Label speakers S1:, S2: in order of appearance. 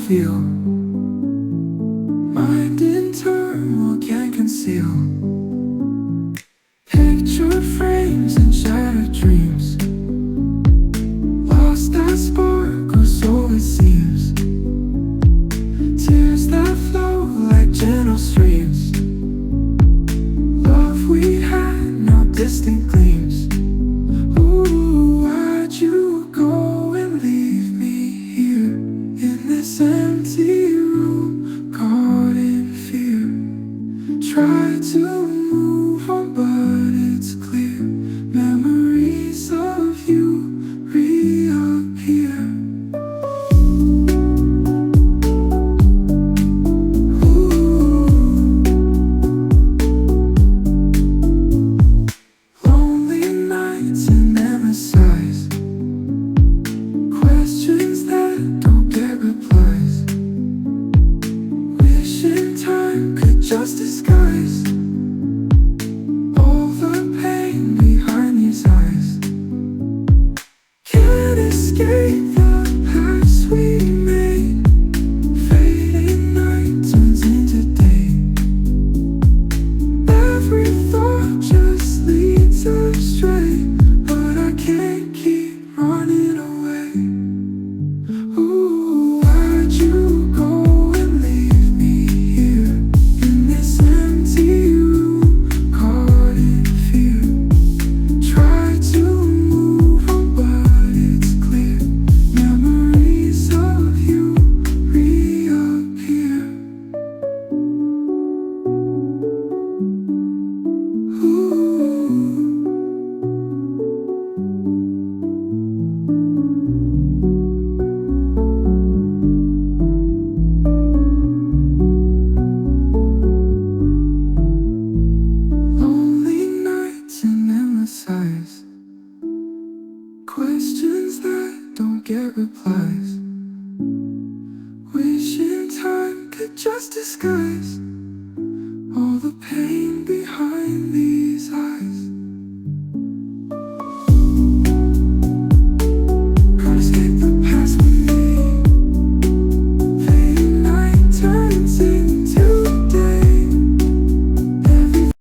S1: feel. Mind in turmoil can't conceal. Picture frames and shattered dreams. Lost that spark, or so it seems. Tears that flow like gentle streams. Love we had, now distant gleams. Ooh, why'd you go and leave me here in this empty room, caught in fear? Try to move on, but it's clear. Memories of you reappear. Lonely nights and endless sighs. Questions that don't get replies. Wishing time could just disguise all the pain behind these eyes. Can't escape